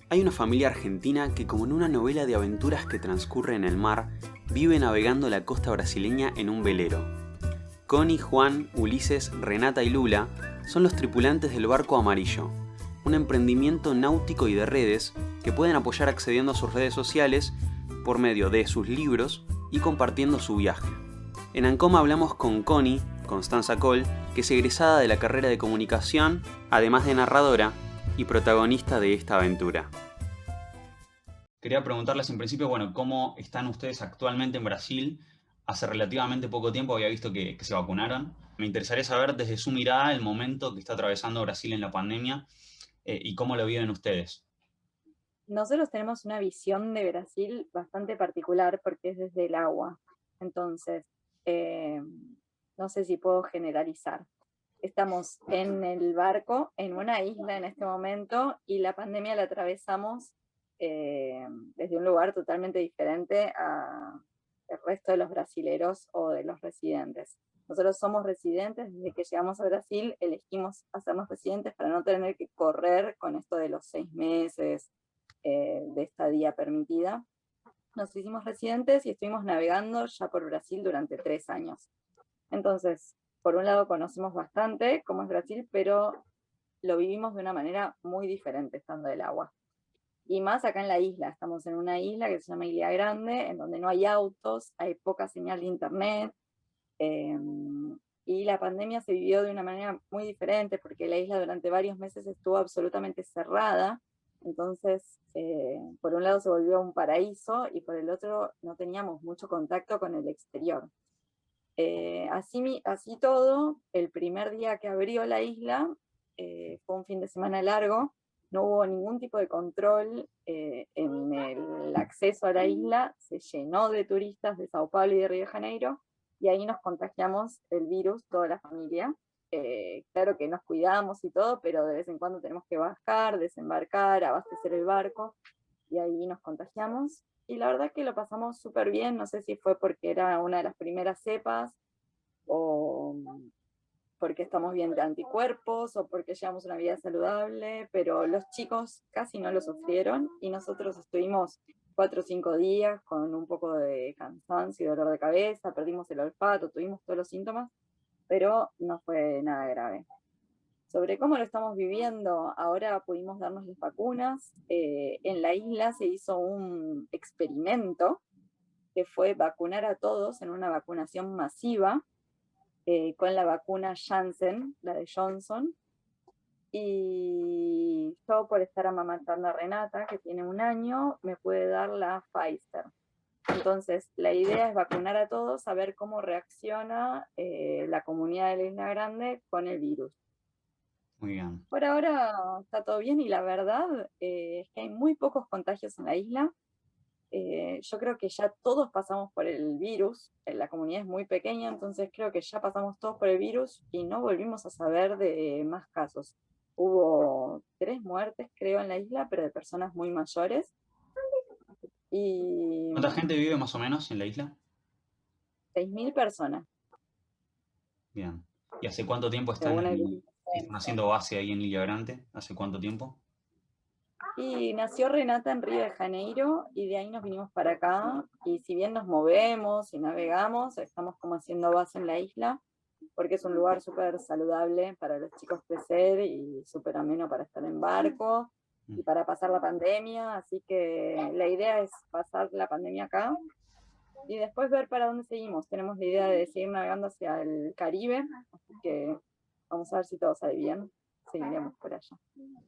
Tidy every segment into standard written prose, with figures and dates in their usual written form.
Hay una familia argentina que, como en una novela de aventuras que transcurre en el mar, vive navegando la costa brasileña en un velero. Connie, Juan, Ulises, Renata y Lula son los tripulantes del Barco Amarillo, un emprendimiento náutico y de redes que pueden apoyar accediendo a sus redes sociales por medio de sus libros y compartiendo su viaje. En Ancoma hablamos con Connie, Constanza Coll, que es egresada de la carrera de comunicación, además de narradora y protagonista de esta aventura. Quería preguntarles en principio, bueno, ¿cómo están ustedes actualmente en Brasil? Hace relativamente poco tiempo había visto que se vacunaron. Me interesaría saber desde su mirada el momento que está atravesando Brasil en la pandemia y cómo lo viven ustedes. Nosotros tenemos una visión de Brasil bastante particular porque es desde el agua. Entonces, eh, no sé si puedo generalizar. Estamos en el barco, en una isla en este momento, y la pandemia la atravesamos desde un lugar totalmente diferente al resto de los brasileros o de los residentes. Nosotros somos residentes, desde que llegamos a Brasil elegimos hacernos residentes para no tener que correr con esto de los 6 meses de estadía permitida. Nos hicimos residentes y estuvimos navegando ya por Brasil durante 3 años. Entonces, por un lado conocemos bastante cómo es Brasil, pero lo vivimos de una manera muy diferente estando del agua. Y más acá en la isla, estamos en una isla que se llama Ilha Grande, en donde no hay autos, hay poca señal de internet, eh, y la pandemia se vivió de una manera muy diferente porque la isla durante varios meses estuvo absolutamente cerrada. Entonces, por un lado se volvió un paraíso y por el otro no teníamos mucho contacto con el exterior. Así todo, el primer día que abrió la isla fue un fin de semana largo, no hubo ningún tipo de control en el acceso a la isla, se llenó de turistas de Sao Paulo y de Río de Janeiro, y ahí nos contagiamos el virus, toda la familia. Claro que nos cuidamos y todo, pero de vez en cuando tenemos que bajar, desembarcar, abastecer el barco, y ahí nos contagiamos. Y la verdad que lo pasamos súper bien, no sé si fue porque era una de las primeras cepas o porque estamos bien de anticuerpos o porque llevamos una vida saludable, pero los chicos casi no lo sufrieron y nosotros estuvimos 4 o 5 días con un poco de cansancio y dolor de cabeza, perdimos el olfato, tuvimos todos los síntomas, pero no fue nada grave. Sobre cómo lo estamos viviendo, ahora pudimos darnos las vacunas. En la isla se hizo un experimento que fue vacunar a todos en una vacunación masiva con la vacuna Janssen, la de Johnson. Y yo, por estar amamantando a Renata, que tiene 1 año, me pude dar la Pfizer. Entonces, la idea es vacunar a todos, a ver cómo reacciona la comunidad de la Isla Grande con el virus. Muy bien. Por ahora está todo bien y la verdad es que hay muy pocos contagios en la isla. Yo creo que ya todos pasamos por el virus, la comunidad es muy pequeña, entonces creo que ya pasamos todos por el virus y no volvimos a saber de más casos. Hubo 3 muertes, creo, en la isla, pero de personas muy mayores, y ¿Cuánta gente vive más o menos en la isla? 6.000 personas, Bien. ¿Y hace cuánto tiempo están según el ahí, último están censo. haciendo base ahí en Ilha Grande? ¿Hace cuánto tiempo? Y nació Renata en Río de Janeiro y de ahí nos vinimos para acá, y si bien nos movemos y navegamos, estamos como haciendo base en la isla, porque es un lugar súper saludable para los chicos crecer y súper ameno para estar en barco y Mm. para pasar la pandemia, así que la idea es pasar la pandemia acá y después ver para dónde seguimos. Tenemos la idea de seguir navegando hacia el Caribe, así que vamos a ver si todo sale bien, seguiremos por allá.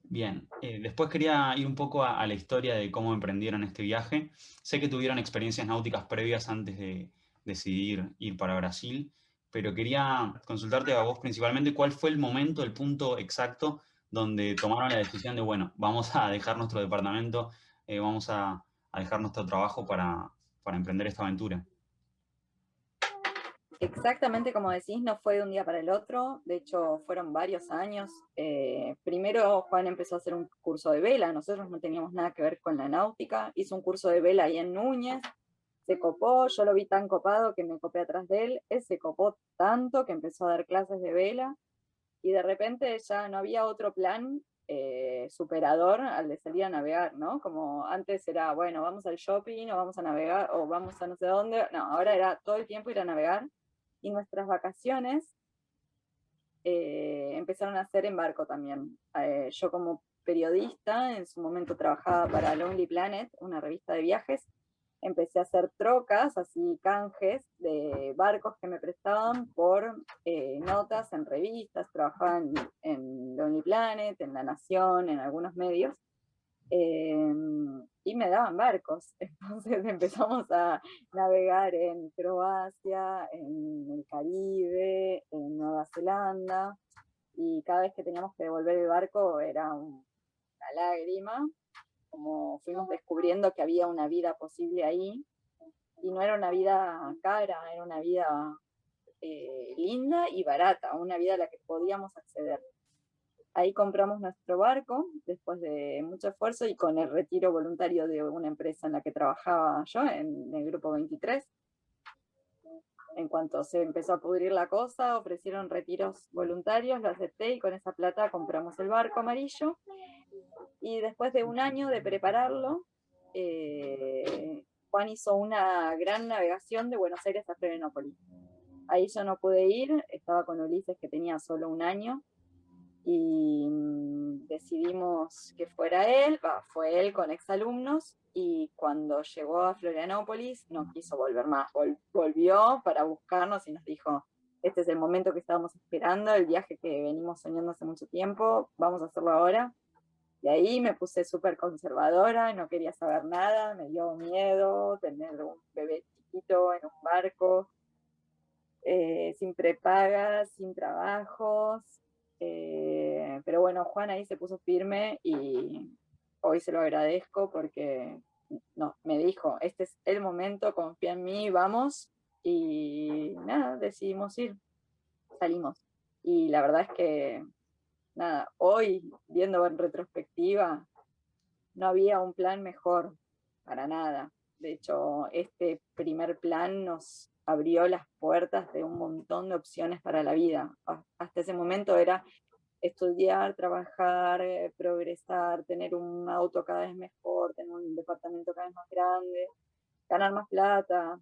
Bien, después quería ir un poco a la historia de cómo emprendieron este viaje. Sé que tuvieron experiencias náuticas previas antes de decidir ir para Brasil, pero quería consultarte a vos principalmente cuál fue el momento, el punto exacto donde tomaron la decisión de, bueno, vamos a dejar nuestro departamento, vamos a dejar nuestro trabajo para emprender esta aventura. Exactamente como decís, no fue de un día para el otro, de hecho fueron varios años. Primero Juan empezó a hacer un curso de vela, nosotros no teníamos nada que ver con la náutica, hizo un curso de vela ahí en Núñez, se copó, yo lo vi tan copado que me copé atrás de él se copó tanto que empezó a dar clases de vela y de repente ya no había otro plan superador al de salir a navegar, ¿no? Como antes era, bueno, vamos al shopping o vamos a navegar o vamos a no sé dónde. No, ahora era todo el tiempo ir a navegar. Y nuestras vacaciones empezaron a ser en barco también. Yo como periodista, en su momento trabajaba para Lonely Planet, una revista de viajes, empecé a hacer trocas, así canjes de barcos que me prestaban por notas en revistas, trabajaba en Lonely Planet, en La Nación, en algunos medios, y me daban barcos. Entonces empezamos a navegar en Croacia, en el Caribe, en Nueva Zelanda, y cada vez que teníamos que devolver el barco era una lágrima, como fuimos descubriendo que había una vida posible ahí, y no era una vida cara, era una vida linda y barata, una vida a la que podíamos acceder. Ahí compramos nuestro barco, después de mucho esfuerzo y con el retiro voluntario de una empresa en la que trabajaba yo, en el Grupo 23. En cuanto se empezó a pudrir la cosa, ofrecieron retiros voluntarios, lo acepté y con esa plata compramos el barco amarillo. Y después de un año de prepararlo, Juan hizo una gran navegación de Buenos Aires a Florianópolis. Ahí yo no pude ir, estaba con Ulises que tenía solo un año, y decidimos que fuera él, fue él con exalumnos, y cuando llegó a Florianópolis no quiso volver más, volvió para buscarnos y nos dijo, este es el momento que estábamos esperando, el viaje que venimos soñando hace mucho tiempo, vamos a hacerlo ahora. Y ahí me puse súper conservadora, no quería saber nada, me dio miedo tener un bebé chiquito en un barco, sin prepagas, sin trabajos. Pero bueno, Juan ahí se puso firme y hoy se lo agradezco porque no, me dijo, este es el momento, confía en mí, vamos. Y nada, decidimos ir, salimos. Y la verdad es que, nada, hoy, viendo en retrospectiva, no había un plan mejor, para nada. De hecho, este primer plan nos abrió las puertas de un montón de opciones para la vida. Hasta ese momento era estudiar, trabajar, progresar, tener un auto cada vez mejor, tener un departamento cada vez más grande, ganar más plata.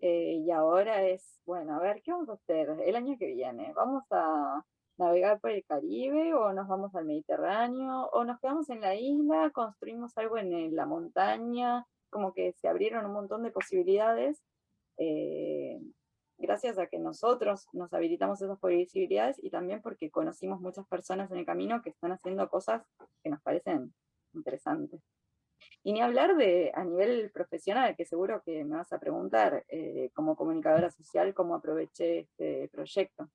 Y ahora es, bueno, a ver, ¿qué vamos a hacer el año que viene? ¿Vamos a navegar por el Caribe o nos vamos al Mediterráneo o nos quedamos en la isla, construimos algo en la montaña? Como que se abrieron un montón de posibilidades, eh, gracias a que nosotros nos habilitamos esas posibilidades y también porque conocimos muchas personas en el camino que están haciendo cosas que nos parecen interesantes. Y ni hablar de a nivel profesional, que seguro que me vas a preguntar, como comunicadora social, cómo aproveché este proyecto.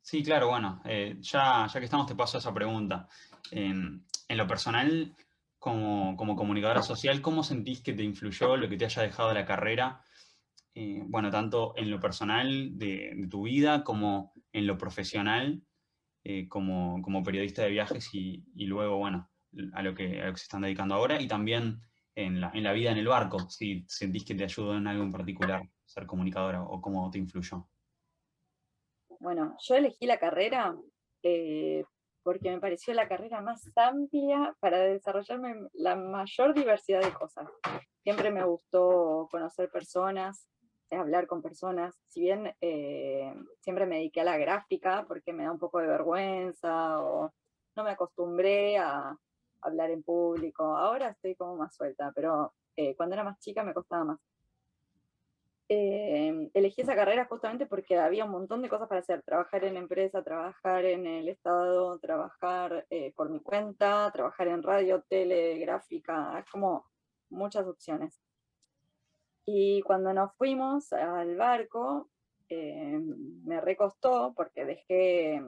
Sí, claro, bueno, ya que estamos te paso esa pregunta. En lo personal, como comunicadora social, ¿cómo sentís que te influyó lo que te haya dejado la carrera? Bueno, tanto en lo personal de tu vida como en lo profesional, como periodista de viajes y luego, bueno, a lo que se están dedicando ahora y también en la vida en el barco, si sentís que te ayudó en algo en particular ser comunicadora o cómo te influyó. Bueno, yo elegí la carrera eh, porque me pareció la carrera más amplia para desarrollarme en la mayor diversidad de cosas. Siempre me gustó conocer personas, hablar con personas. Si bien siempre me dediqué a la gráfica porque me da un poco de vergüenza o no me acostumbré a hablar en público. Ahora estoy como más suelta, pero cuando era más chica me costaba más. Elegí esa carrera justamente porque había un montón de cosas para hacer, trabajar en empresa, trabajar en el Estado, trabajar por mi cuenta, trabajar en radio, tele, gráfica, es como muchas opciones. Y cuando nos fuimos al barco, me recostó porque dejé,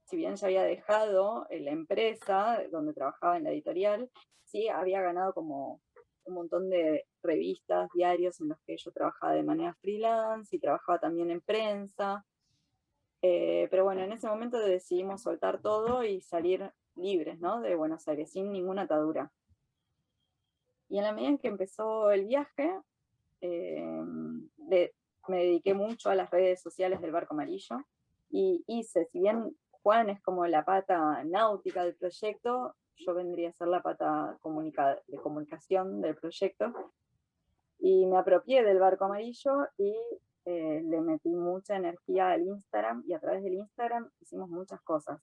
si bien ya había dejado la empresa donde trabajaba en la editorial, sí había ganado como un montón de revistas, diarios en los que yo trabajaba de manera freelance y trabajaba también en prensa. Pero bueno, en ese momento decidimos soltar todo y salir libres, ¿no? De Buenos Aires, sin ninguna atadura. Y en la medida en que empezó el viaje, me dediqué mucho a las redes sociales del Barco Amarillo y hice, si bien Juan es como la pata náutica del proyecto, yo vendría a ser la pata de comunicación del proyecto, y me apropié del barco amarillo y le metí mucha energía al Instagram, y a través del Instagram hicimos muchas cosas.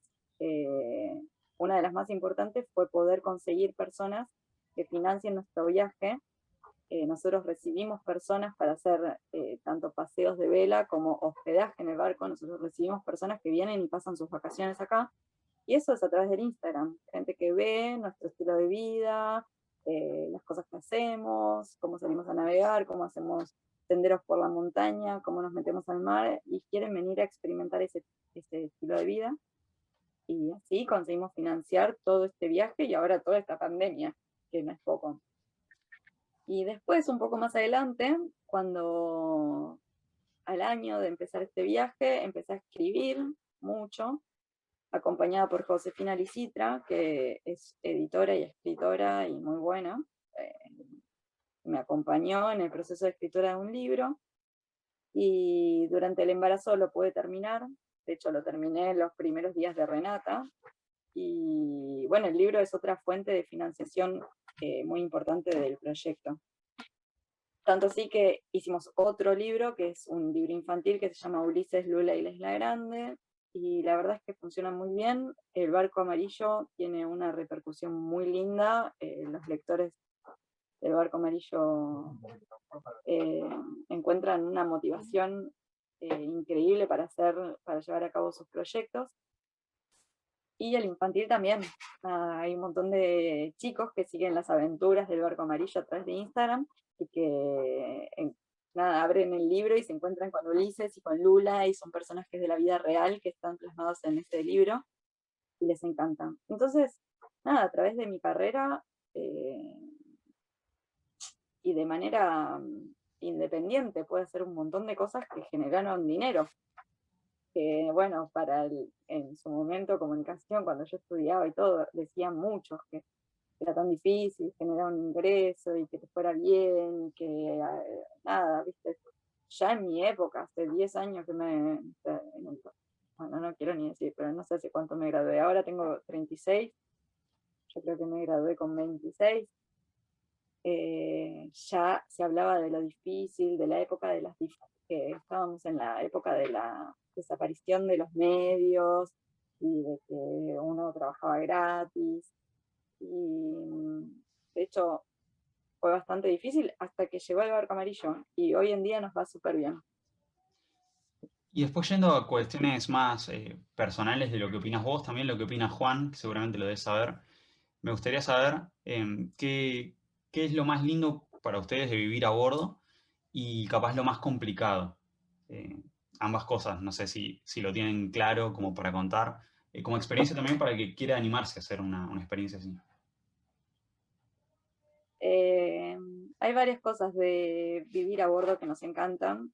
Una de las más importantes fue poder conseguir personas que financien nuestro viaje. Nosotros recibimos personas para hacer tanto paseos de vela como hospedaje en el barco. Nosotros recibimos personas que vienen y pasan sus vacaciones acá, y eso es a través del Instagram. Gente que ve nuestro estilo de vida, las cosas que hacemos, cómo salimos a navegar, cómo hacemos senderos por la montaña, cómo nos metemos al mar, y quieren venir a experimentar ese estilo de vida. Y así conseguimos financiar todo este viaje y ahora toda esta pandemia, que no es poco. Y después, un poco más adelante, cuando al año de empezar este viaje, empecé a escribir mucho, acompañada por Josefina Licitra, que es editora y escritora y muy buena. Me acompañó en el proceso de escritura de un libro, y durante el embarazo lo pude terminar. De hecho, lo terminé en los primeros días de Renata. Y bueno, el libro es otra fuente de financiación muy importante del proyecto. Tanto así que hicimos otro libro, que es un libro infantil que se llama Ulises, Lula y la Isla Grande, y la verdad es que funciona muy bien. El barco amarillo tiene una repercusión muy linda. Los lectores del barco amarillo encuentran una motivación increíble para llevar a cabo sus proyectos. Y el infantil también. Hay un montón de chicos que siguen las aventuras del barco amarillo a través de Instagram, y que abren el libro y se encuentran con Ulises y con Lula, y son personajes de la vida real que están plasmados en este libro, y les encantan. Entonces, a través de mi carrera, y de manera independiente, puede hacer un montón de cosas que generaron dinero. Que bueno, en su momento comunicación, cuando yo estudiaba y todo, decían muchos que era tan difícil generar un ingreso y que te fuera bien, que nada, viste, ya en mi época, hace 10 años que bueno, no quiero ni decir, pero no sé hace cuánto me gradué, ahora tengo 36, yo creo que me gradué con 26. Ya se hablaba de lo difícil, de la época que estábamos en la época de la desaparición de los medios, y de que uno trabajaba gratis. Y de hecho fue bastante difícil hasta que llegó el barco amarillo, y hoy en día nos va súper bien. Y después, yendo a cuestiones más personales de lo que opinas vos, también lo que opina Juan, que seguramente lo debes saber, me gustaría saber qué es lo más lindo para ustedes de vivir a bordo y capaz lo más complicado. Eh, Ambas cosas, no sé si lo tienen claro como para contar, como experiencia también para el que quiera animarse a hacer una experiencia así. Hay varias cosas de vivir a bordo que nos encantan,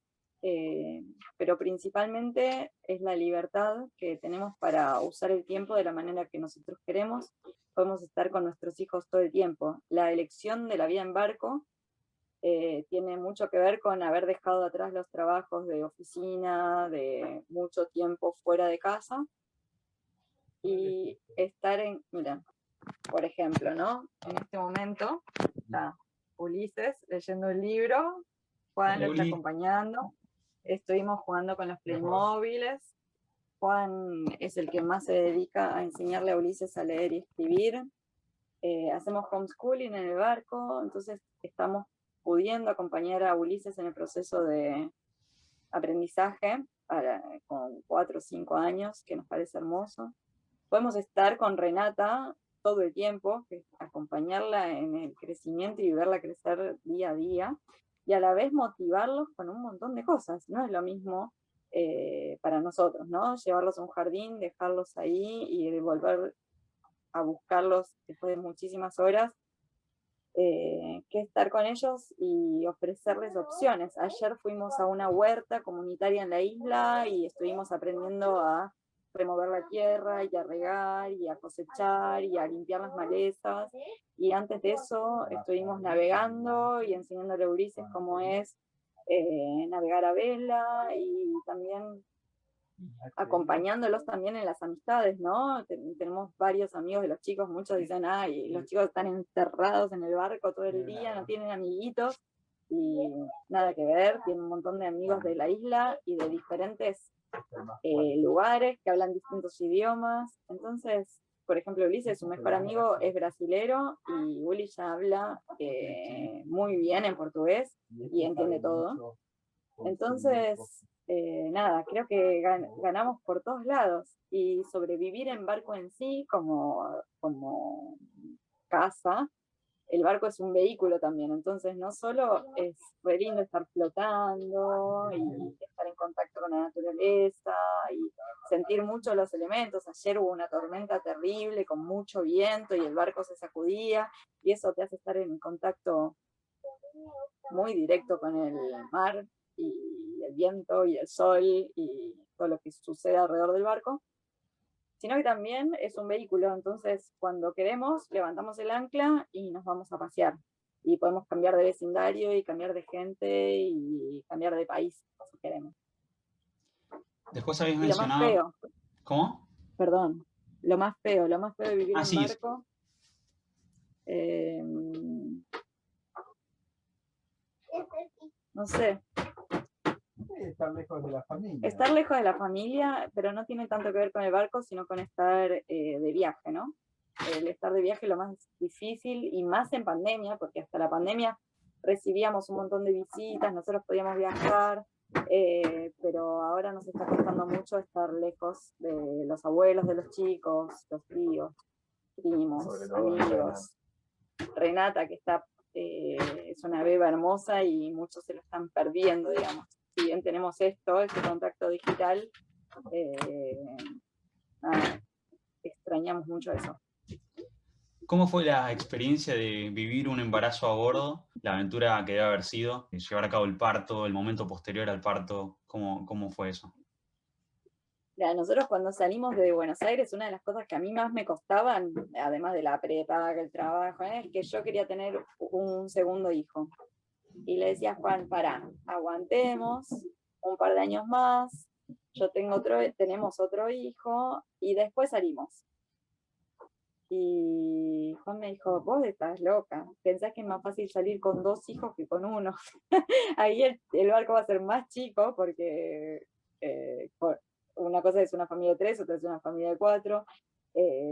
pero principalmente es la libertad que tenemos para usar el tiempo de la manera que nosotros queremos. Podemos estar con nuestros hijos todo el tiempo. La elección de la vida en barco tiene mucho que ver con haber dejado atrás los trabajos de oficina, de mucho tiempo fuera de casa, y estar mira, por ejemplo, ¿no? En este momento está Ulises leyendo el libro, Juan lo está acompañando, estuvimos jugando con los Playmóviles. Juan es el que más se dedica a enseñarle a Ulises a leer y escribir. Hacemos homeschooling en el barco, entonces estamos pudiendo acompañar a Ulises en el proceso de aprendizaje con 4 o 5 años, que nos parece hermoso. Podemos estar con Renata todo el tiempo, que es acompañarla en el crecimiento y verla crecer día a día, y a la vez motivarlos con un montón de cosas. No es lo mismo para nosotros, ¿no? Llevarlos a un jardín, dejarlos ahí y volver a buscarlos después de muchísimas horas, que estar con ellos y ofrecerles opciones. Ayer fuimos a una huerta comunitaria en la isla y estuvimos aprendiendo a remover la tierra y a regar y a cosechar y a limpiar las malezas, y antes de eso estuvimos navegando y enseñándole a Ulises cómo es navegar a vela, y también acompañándolos también en las amistades, ¿no? Tenemos varios amigos de los chicos, muchos dicen, ay, los chicos están encerrados en el barco todo el día, no tienen amiguitos, y nada que ver, tienen un montón de amigos de la isla y de diferentes lugares que hablan distintos idiomas. Entonces, por ejemplo, Ulises, su mejor amigo, es brasilero y Uli ya habla muy bien en portugués y entiende todo. Entonces, nada, creo que ganamos por todos lados. Y sobrevivir en barco en sí, como casa, el barco es un vehículo también, entonces no solo es re lindo estar flotando y estar en contacto con la naturaleza y sentir mucho los elementos. Ayer hubo una tormenta terrible con mucho viento y el barco se sacudía y eso te hace estar en contacto muy directo con el mar y el viento y el sol y todo lo que sucede alrededor del barco, sino que también es un vehículo, entonces cuando queremos levantamos el ancla y nos vamos a pasear y podemos cambiar de vecindario y cambiar de gente y cambiar de país si queremos. Después habéis Y lo más mencionado... feo, ¿Cómo? perdón, lo más feo de vivir en Sí, barco, no sé, estar lejos de la familia. estar lejos de la familia, pero no tiene tanto que ver con el barco, sino con estar de viaje, ¿no? El estar de viaje es lo más difícil, y más en pandemia, porque hasta la pandemia recibíamos un montón de visitas, nosotros podíamos viajar, pero ahora nos está costando mucho estar lejos de los abuelos de los chicos, los tíos, primos, amigos. Renata, que está, es una beba hermosa y muchos se lo están perdiendo, digamos. Si bien tenemos este contacto digital, nada, extrañamos mucho eso. ¿Cómo fue la experiencia de vivir un embarazo a bordo? La aventura que debe haber sido, llevar a cabo el parto, el momento posterior al parto, ¿cómo fue eso? Mira, nosotros cuando salimos de Buenos Aires, una de las cosas que a mí más me costaban, además de la prepaga, el trabajo, es que yo quería tener un segundo hijo. Y le decía a Juan, pará, aguantemos un par de años más, tenemos otro hijo, y después salimos. Y Juan me dijo, vos estás loca, pensás que es más fácil salir con 2 hijos que con uno. Ahí el barco va a ser más chico porque una cosa es una familia de 3, otra es una familia de 4,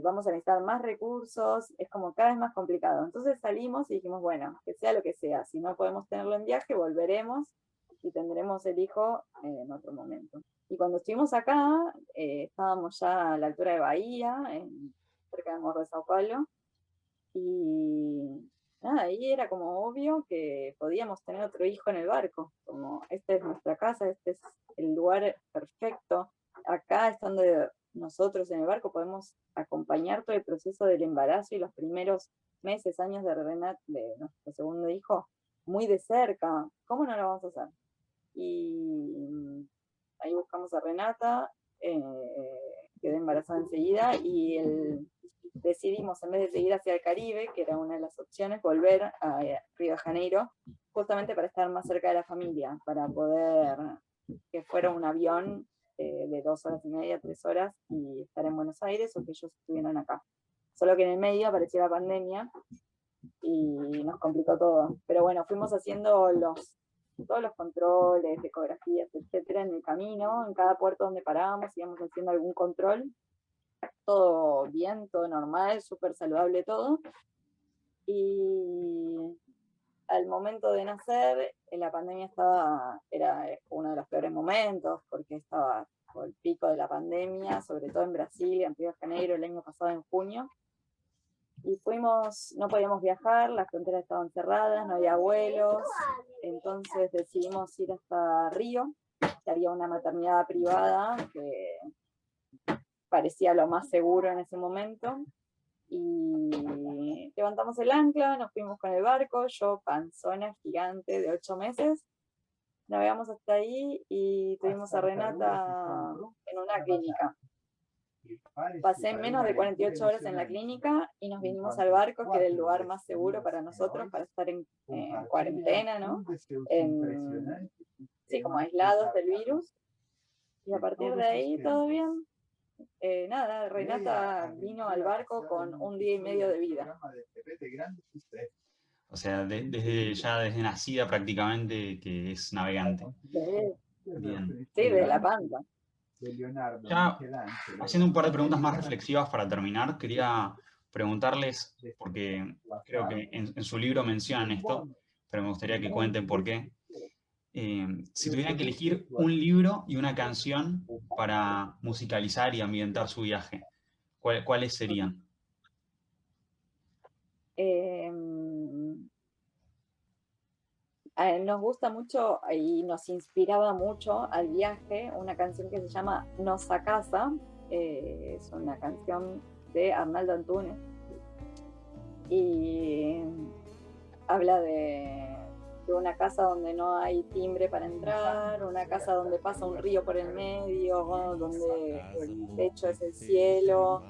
vamos a necesitar más recursos, es como cada vez más complicado. Entonces salimos y dijimos, bueno, que sea lo que sea, si no podemos tenerlo en viaje, volveremos y tendremos el hijo en otro momento. Y cuando estuvimos acá, estábamos ya a la altura de Bahía, cerca de Morro de Sao Paulo, y nada, ahí era como obvio que podíamos tener otro hijo en el barco, como esta es nuestra casa, este es el lugar perfecto. Acá, estando nosotros en el barco, podemos acompañar todo el proceso del embarazo y los primeros meses, años de nuestro segundo hijo, muy de cerca. ¿Cómo no lo vamos a hacer? Y ahí buscamos a Renata, quedé embarazada enseguida y decidimos, en vez de seguir hacia el Caribe, que era una de las opciones, volver a Río de Janeiro, justamente para estar más cerca de la familia, para poder que fuera un avión de 2 horas y media, 3 horas, y estar en Buenos Aires o que ellos estuvieran acá. Solo que en el medio apareció la pandemia y nos complicó todo. Pero bueno, fuimos haciendo todos los controles, ecografías, etcétera, en el camino, en cada puerto donde parábamos, íbamos haciendo algún control. Todo bien, todo normal, súper saludable todo. Y al momento de nacer, la pandemia era uno de los peores momentos, porque estaba el pico de la pandemia, sobre todo en Brasil, en Río de Janeiro, el año pasado en junio. Y no podíamos viajar, las fronteras estaban cerradas, no había vuelos, entonces decidimos ir hasta Río, que había una maternidad privada que parecía lo más seguro en ese momento, y levantamos el ancla, nos fuimos con el barco, yo panzona gigante de 8 meses, navegamos hasta ahí y tuvimos a Renata en una clínica. Pasé menos de 48 horas en la clínica y nos vinimos al barco, que era el lugar más seguro para nosotros, para estar en cuarentena, ¿no? Sí, como aislados del virus. Y a partir de ahí, todo bien. Nada, Renata vino al barco con 1 día y medio de vida. O sea, desde nacida prácticamente que es navegante. Bien. Sí, de La Pampa. Ya haciendo un par de preguntas más reflexivas para terminar, quería preguntarles, porque creo que en su libro mencionan esto, pero me gustaría que cuenten por qué. Si tuvieran que elegir un libro y una canción para musicalizar y ambientar su viaje, ¿cuáles serían? Nos gusta mucho y nos inspiraba mucho al viaje una canción que se llama Nos a Casa. Es una canción de Arnaldo Antunes y habla de una casa donde no hay timbre para entrar, una casa donde pasa un río por el medio, donde el techo es el cielo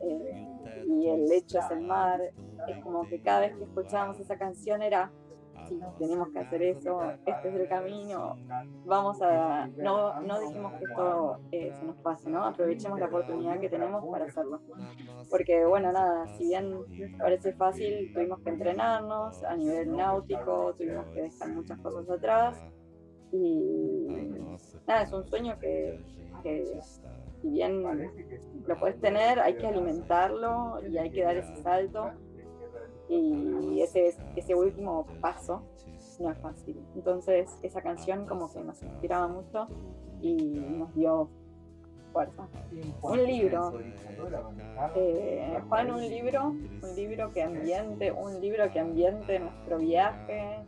y el lecho es el mar. Es como que cada vez que escuchábamos esa canción era, sí, tenemos que hacer eso, este es el camino, vamos a, no dijimos que esto se nos pase, ¿no? Aprovechemos la oportunidad que tenemos para hacerlo. Porque bueno, nada, si bien parece fácil, tuvimos que entrenarnos a nivel náutico, tuvimos que dejar muchas cosas atrás y nada, es un sueño que si bien lo puedes tener, hay que alimentarlo y hay que dar ese salto y ese último paso no es fácil. Entonces esa canción como que nos inspiraba mucho y nos dio fuerza. Un libro, Juan, un libro que ambiente nuestro viaje.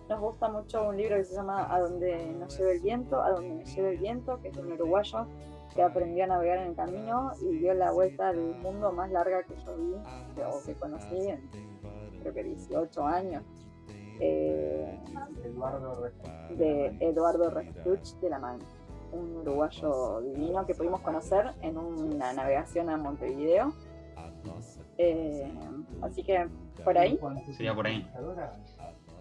Nos gusta mucho un libro que se llama A donde nos lleve el viento, A donde me lleve el viento, que es de un uruguayo que aprendió a navegar en el camino y dio la vuelta al mundo más larga que yo vi o que conocí en creo que 18 años. De Eduardo Restuch de la Mancha, un uruguayo divino que pudimos conocer en una navegación a Montevideo. Así que por ahí. Sería por ahí.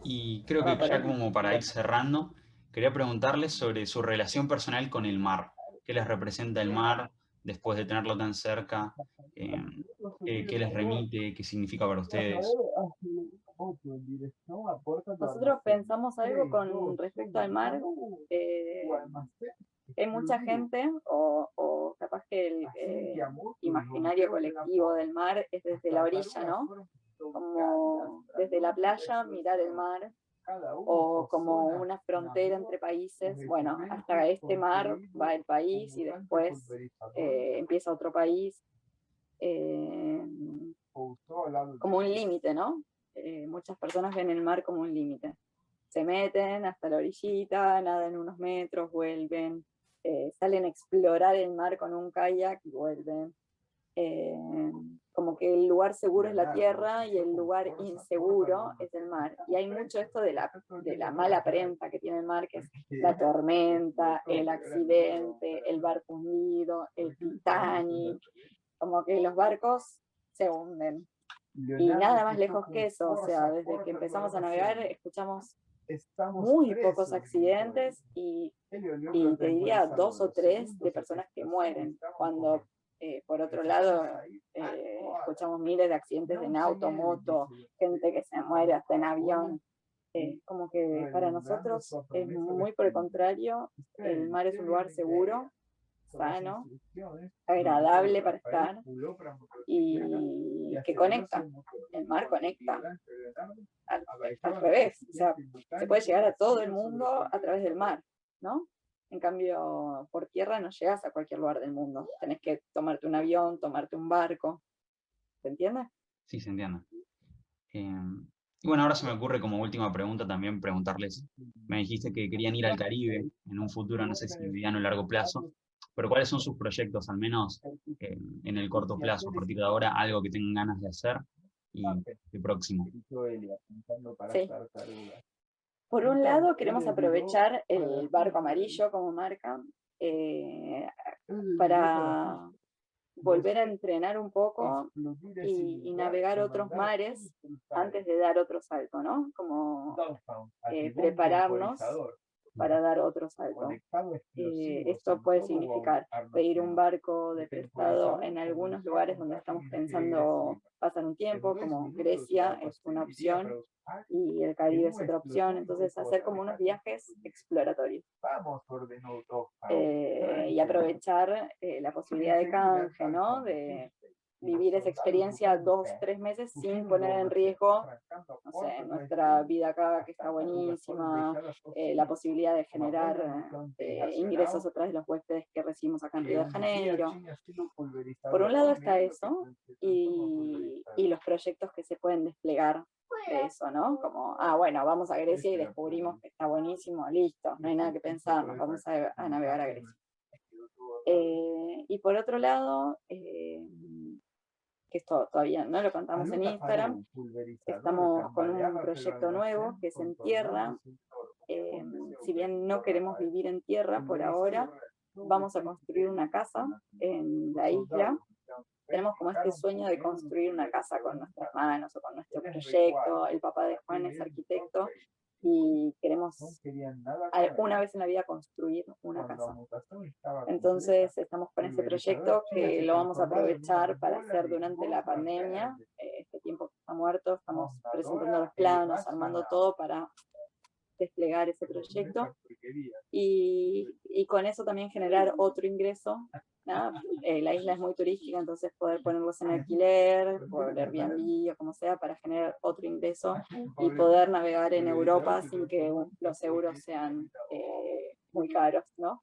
Y creo que ya como para ir cerrando, quería preguntarles sobre su relación personal con el mar. ¿Qué les representa el mar después de tenerlo tan cerca? ¿Qué les remite? ¿Qué significa para ustedes? Nosotros pensamos algo con respecto al mar. Hay mucha gente, o capaz que el imaginario colectivo del mar es desde la orilla, ¿no? Como desde la playa mirar el mar, o como una frontera entre países. Bueno, hasta este mar va el país y después empieza otro país, como un límite, ¿no? Muchas personas ven el mar como un límite. Se meten hasta la orillita, nadan unos metros, vuelven, salen a explorar el mar con un kayak y vuelven. Como que el lugar seguro es la tierra y el lugar inseguro es el mar. Y hay mucho esto de la mala prensa que tiene el mar, que es la tormenta, el accidente, el barco hundido, el Titanic, como que los barcos se hunden. Y nada más lejos que eso, o sea, desde que empezamos a navegar escuchamos muy pocos accidentes y te diría 2 o 3 de personas que mueren, cuando por otro lado escuchamos miles de accidentes en auto, moto, gente que se muere hasta en avión. Como que para nosotros es muy por el contrario, el mar es un lugar seguro, sano, agradable para estar y que conecta. El mar conecta al revés, o sea, se puede llegar a todo el mundo a través del mar, ¿no? En cambio, por tierra no llegas a cualquier lugar del mundo, tenés que tomarte un avión, tomarte un barco, ¿se entiende? Sí, se entiende. Y bueno, ahora se me ocurre como última pregunta también preguntarles, me dijiste que querían ir al Caribe en un futuro, no sé si mediano o largo plazo, pero ¿cuáles son sus proyectos, al menos en el corto plazo, a partir de ahora, algo que tengan ganas de hacer y de próximo? Sí. Por un lado, queremos aprovechar el barco amarillo como marca para volver a entrenar un poco y navegar otros mares antes de dar otro salto, ¿no? Como prepararnos para dar otro salto. Esto puede significar pedir un barco de prestado en algunos lugares donde estamos pensando pasar un tiempo, como Grecia es una opción y el Caribe es otra opción, entonces hacer como unos viajes exploratorios. Y aprovechar la posibilidad de canje, ¿no? De vivir esa experiencia 2, 3 meses sin poner en riesgo, no sé, nuestra vida acá, que está buenísima, la posibilidad de generar ingresos a través de los huéspedes que recibimos acá en Río de Janeiro. Por un lado está eso, y los proyectos que se pueden desplegar de eso, ¿no? Como, bueno, vamos a Grecia y descubrimos que está buenísimo, listo, no hay nada que pensar, nos vamos a navegar a Grecia. Y por otro lado, que esto todavía no lo contamos en Instagram, estamos con un proyecto nuevo que es en tierra. Si bien no queremos vivir en tierra por ahora, vamos a construir una casa en la isla. Tenemos como este sueño de construir una casa con nuestras manos o con nuestro proyecto. El papá de Juan es arquitecto y queremos una vez en la vida construir una casa. Entonces estamos con ese proyecto que lo vamos a aprovechar para hacer durante la pandemia. Este tiempo que está muerto, estamos presentando los planos, armando todo para desplegar ese proyecto y con eso también generar otro ingreso, ¿no? La isla es muy turística, entonces poder ponerlos en alquiler, por Airbnb o como sea, para generar otro ingreso y poder navegar en Europa sin que los euros sean muy caros, ¿no?